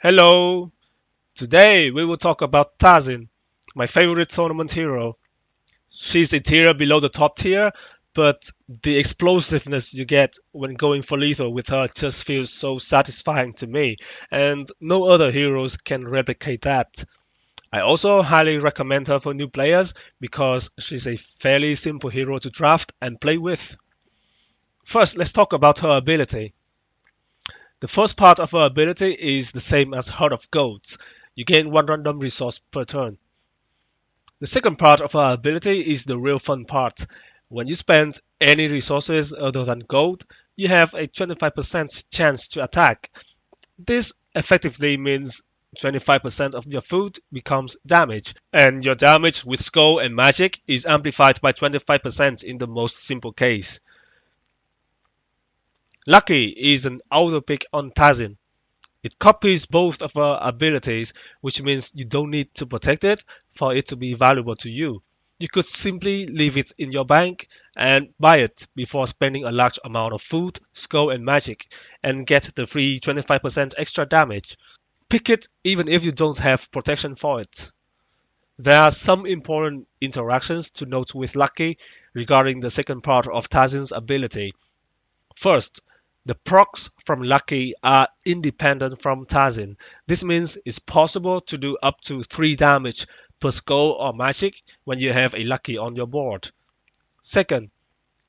Hello! Today we will talk about Tazin, my favorite tournament hero. She's a tier below the top tier, but the explosiveness you get when going for lethal with her just feels so satisfying to me, and no other heroes can replicate that. I also highly recommend her for new players because she's a fairly simple hero to draft and play with. First, let's talk about her ability. The first part of her ability is the same as Heart of Goats. You gain one random resource per turn. The second part of her ability is the real fun part. When you spend any resources other than gold, you have a 25% chance to attack. This effectively means 25% of your food becomes damage, and your damage with skull and magic is amplified by 25% in the most simple case. Lackey is an auto pick on Tazin. It copies both of her abilities, which means you don't need to protect it for it to be valuable to you. You could simply leave it in your bank and buy it before spending a large amount of food, skull, and magic, and get the free 25% extra damage. Pick it even if you don't have protection for it. There are some important interactions to note with Lucky regarding the second part of Tazin's ability. First, the procs from Lucky are independent from Tazin. This means it's possible to do up to 3 damage per skull or magic when you have a Lucky on your board. Second,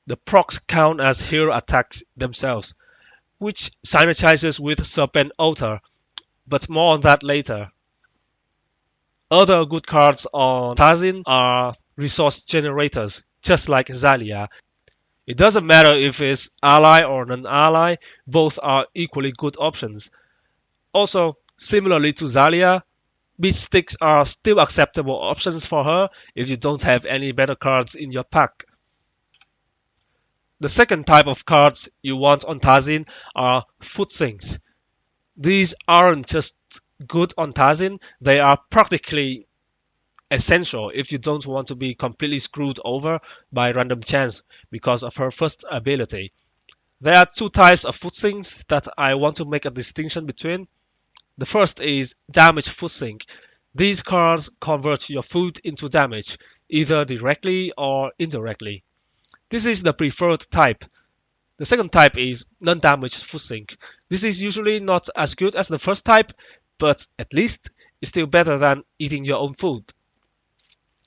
the procs count as hero attacks themselves, which synergizes with Serpent Altar, but more on that later. Other good cards on Tazin are resource generators, just like Zalia. It doesn't matter if it's ally or non-ally, both are equally good options. Also, similarly to Zalia, beat sticks are still acceptable options for her if you don't have any better cards in your pack. The second type of cards you want on Tazin are food sinks. These aren't just good on Tazin, they are practically essential if you don't want to be completely screwed over by random chance because of her first ability. There are two types of food sinks that I want to make a distinction between. The first is damage food sink. These cards convert your food into damage, either directly or indirectly. This is the preferred type. The second type is non-damage food sink. This is usually not as good as the first type, but at least it's still better than eating your own food.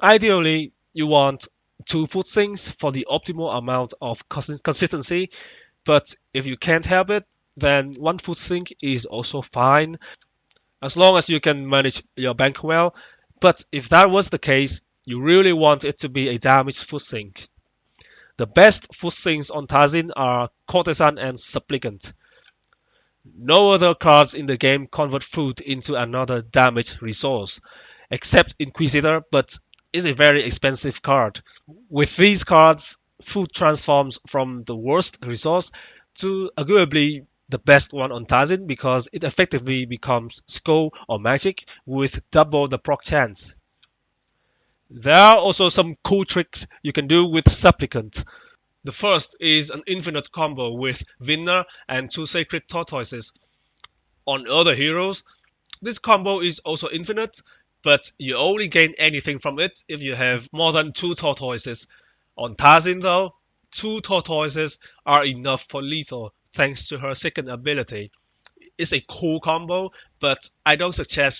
Ideally, you want two food sinks for the optimal amount of consistency, but if you can't help it, then one food sink is also fine, as long as you can manage your bank well. But if that was the case, you really want it to be a damaged food sink. The best food sinks on Tazin are Courtesan and Supplicant. No other cards in the game convert food into another damaged resource, except Inquisitor, but it's a very expensive card. With these cards, food transforms from the worst resource to arguably the best one on Tazin because it effectively becomes skull or magic with double the proc chance. There are also some cool tricks you can do with Supplicant. The first is an infinite combo with Winner and two Sacred Tortoises. On other heroes, this combo is also infinite, but you only gain anything from it if you have more than two tortoises. On Tazin though, two tortoises are enough for lethal thanks to her second ability. It's a cool combo, but I don't suggest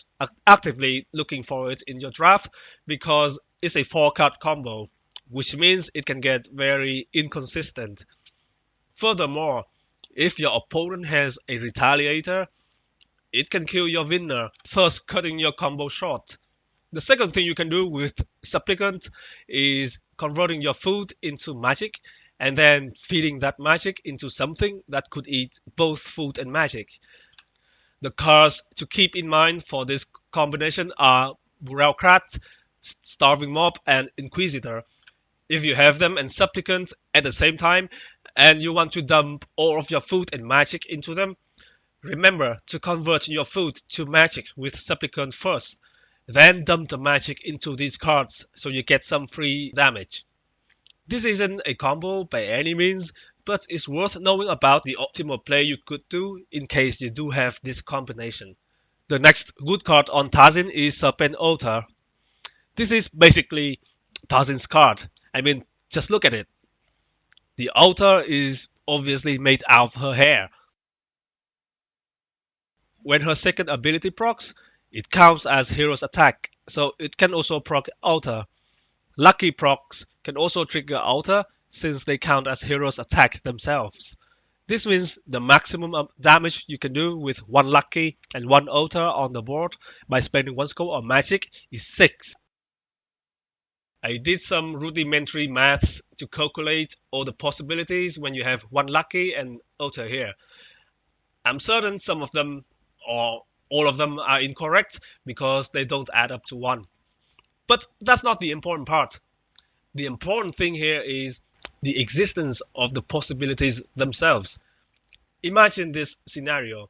actively looking for it in your draft because it's a 4 card combo, which means it can get very inconsistent. Furthermore, if your opponent has a Retaliator, it can kill your winner, thus cutting your combo short. The second thing you can do with Supplicant is converting your food into magic and then feeding that magic into something that could eat both food and magic. The cards to keep in mind for this combination are Bureaucrat, Starving Mob, and Inquisitor. If you have them and Supplicant at the same time and you want to dump all of your food and magic into them, remember to convert your food to magic with Supplicant first, then dump the magic into these cards so you get some free damage. This isn't a combo by any means, but it's worth knowing about the optimal play you could do in case you do have this combination. The next good card on Tazin is Serpent Altar. This is basically Tazin's card. I mean, just look at it. The altar is obviously made out of her hair. When her second ability procs, it counts as hero's attack, so it can also proc altar. Lucky procs can also trigger altar since they count as hero's attack themselves. This means the maximum damage you can do with one lucky and one altar on the board by spending one score on magic is 6. I did some rudimentary maths to calculate all the possibilities when you have one lucky and altar here. I'm certain some of them or all of them are incorrect because they don't add up to 1. But that's not the important part. The important thing here is the existence of the possibilities themselves. Imagine this scenario.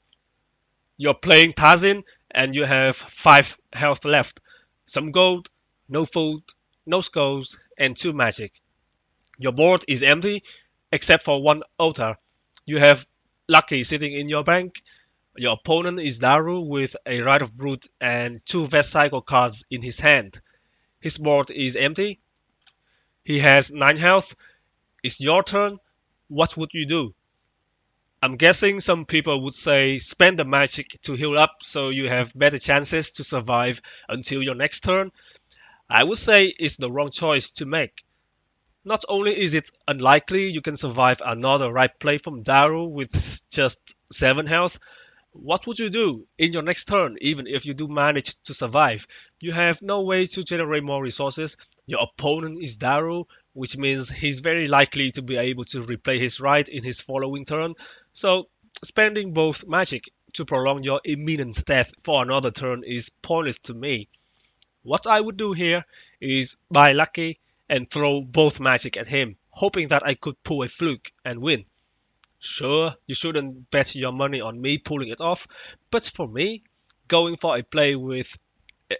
You're playing Tazin and you have 5 health left. Some gold, no food, no skulls, and 2 magic. Your board is empty except for one altar. You have Lucky sitting in your bank. Your opponent is Daru with a Rite of Brute and 2 Vest Cycle cards in his hand. His board is empty. He has 9 health. It's your turn. What would you do? I'm guessing some people would say spend the magic to heal up so you have better chances to survive until your next turn. I would say it's the wrong choice to make. Not only is it unlikely you can survive another right play from Daru with just 7 health, what would you do in your next turn even if you do manage to survive? You have no way to generate more resources. Your opponent is Daru, which means he's very likely to be able to replay his right in his following turn, so spending both magic to prolong your imminent death for another turn is pointless to me. What I would do here is buy Lucky and throw both magic at him, hoping that I could pull a fluke and win. Sure, you shouldn't bet your money on me pulling it off, but for me, going for a play with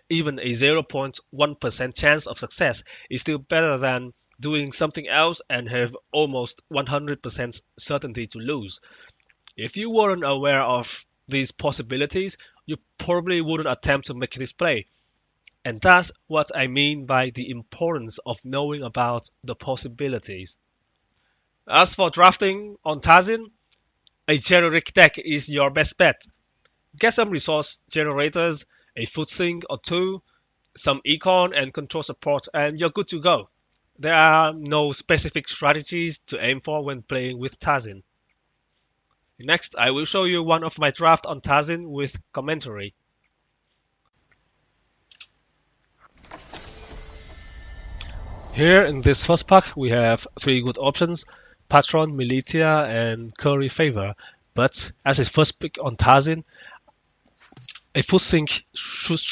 even a 0.1% chance of success is still better than doing something else and have almost 100% certainty to lose. If you weren't aware of these possibilities, you probably wouldn't attempt to make this play. And that's what I mean by the importance of knowing about the possibilities. As for drafting on Tazin, a generic deck is your best bet. Get some resource generators, a food sink or 2, some econ and control support, and you're good to go. There are no specific strategies to aim for when playing with Tazin. Next, I will show you one of my drafts on Tazin with commentary. Here in this first pack we have 3 good options: Patron, Militia, and Curry Favor. But as a first pick on Tazin, a food sink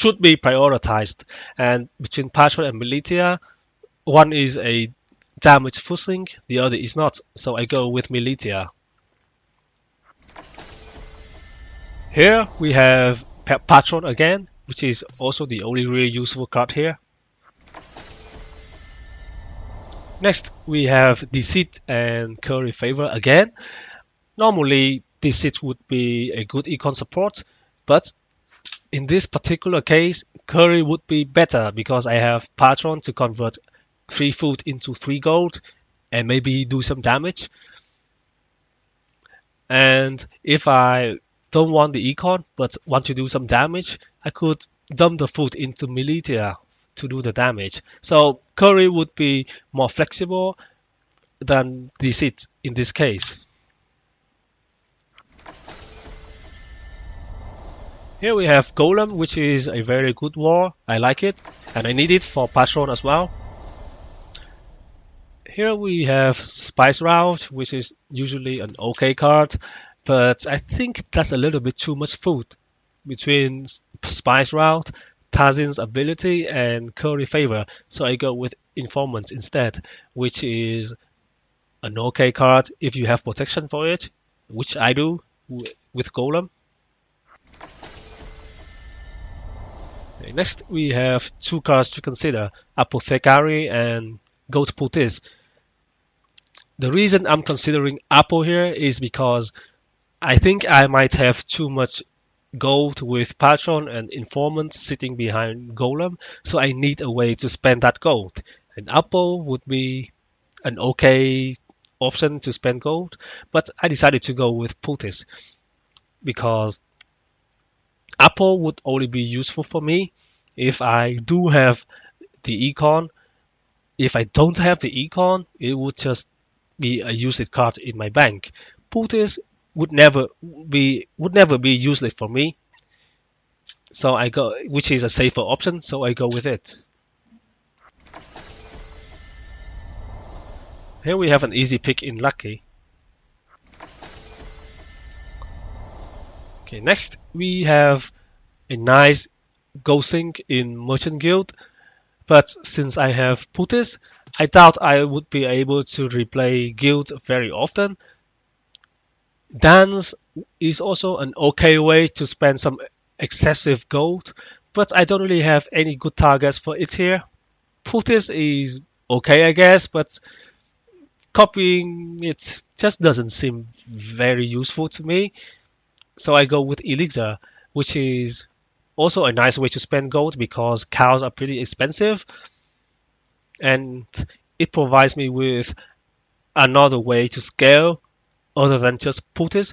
should be prioritized, and between Patron and Militia, one is a damaged food sink, the other is not, so I go with Militia. Here we have Patron again, which is also the only really useful card here. Next we have Deceit and Curry Favor again. Normally Deceit would be a good econ support, but in this particular case Curry would be better because I have Patron to convert 3 food into 3 gold and maybe do some damage. And if I don't want the econ but want to do some damage, I could dump the food into Militia to do the damage. So Curry would be more flexible than Deceit in this case. Here we have Golem, which is a very good war. I like it, and I need it for Patron as well. Here we have Spice Route, which is usually an okay card, but I think that's a little bit too much food. Between Spice Route, Tazin's ability, and Curry Favor, so I go with Informant instead, which is an okay card if you have protection for it, which I do with Golem. Okay, next we have 2 cards to consider, Apothecary and Goat Putis. The reason I'm considering Apo here is because I think I might have too much gold with patron and informant sitting behind golem, so I need a way to spend that gold. An apple would be an okay option to spend gold, but I decided to go with Putis because apple would only be useful for me if I do have the econ. If I don't have the econ, it would just be a useless card in my bank. Putis would never be useless for me. So I go, which is a safer option. So I go with it. Here we have an easy pick in Lackey. Okay, next we have a nice ghosting in Merchant Guild, but since I have Putis, I doubt I would be able to replay Guild very often. Dance is also an okay way to spend some excessive gold, but I don't really have any good targets for it here. Putis is okay, I guess, but copying it just doesn't seem very useful to me. So I go with Elixir, which is also a nice way to spend gold because cows are pretty expensive, and it provides me with another way to scale other than just Putis.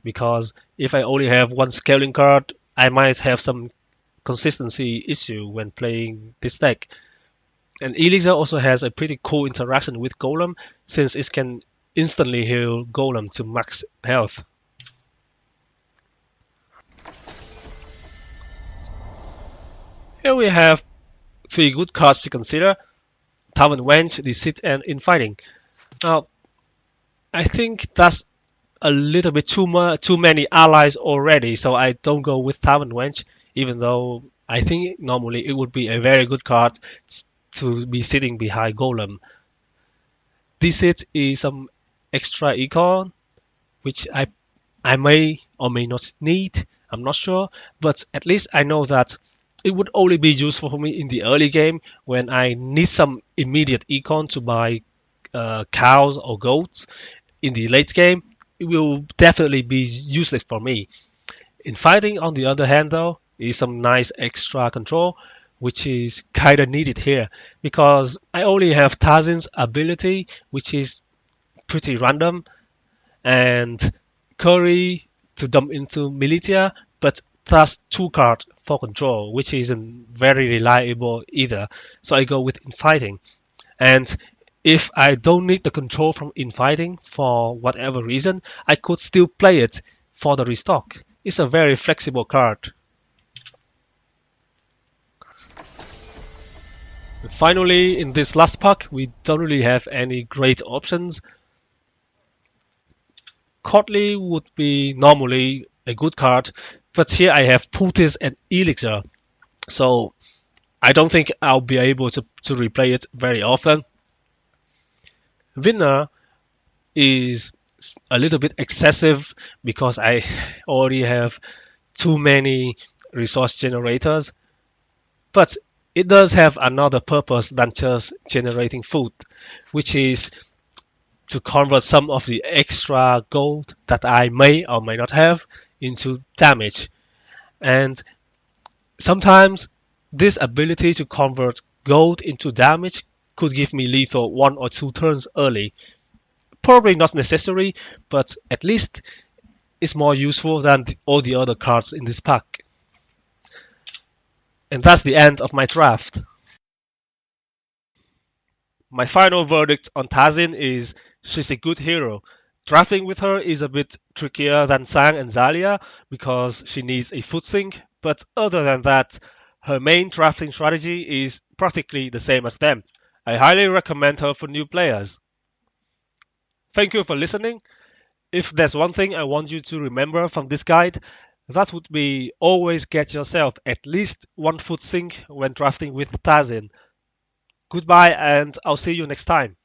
Because if I only have one scaling card, I might have some consistency issue when playing this deck. And Elixir also has a pretty cool interaction with Golem since it can instantly heal Golem to max health. Here we have three good cards to consider: Tavern Wench, Deceit, and Infighting. Now, I think that's a little bit too many allies already, so I don't go with Tavern Wench, even though I think normally it would be a very good card to be sitting behind Golem. Deceit is some extra econ, which I may or may not need. I'm not sure, but at least I know that it would only be useful for me in the early game when I need some immediate econ to buy cows or goats. In the late game, it will definitely be useless for me. In fighting, on the other hand, though, is some nice extra control, which is kinda needed here because I only have Tazin's ability, which is pretty random, and Curry to dump into Militia, but plus two cards for control, which isn't very reliable either. So I go with Infighting. And if I don't need the control from Infighting for whatever reason, I could still play it for the restock. It's a very flexible card. Finally, in this last pack, we don't really have any great options. Cotley would be normally a good card, but here I have Putis and Elixir, so I don't think I'll be able to replay it very often. Winner is a little bit excessive because I already have too many resource generators, but it does have another purpose than just generating food, which is to convert some of the extra gold that I may or may not have into damage. And sometimes this ability to convert gold into damage could give me lethal 1 or 2 turns early. Probably not necessary, but at least it's more useful than all the other cards in this pack. And that's the end of my draft. My final verdict on Tazin is she's a good hero. Drafting with her is a bit trickier than Sang and Zalia because she needs a foot sync, but other than that, her main drafting strategy is practically the same as them. I highly recommend her for new players. Thank you for listening. If there's one thing I want you to remember from this guide, that would be always get yourself at least one foot sync when drafting with Tazin. Goodbye, and I'll see you next time.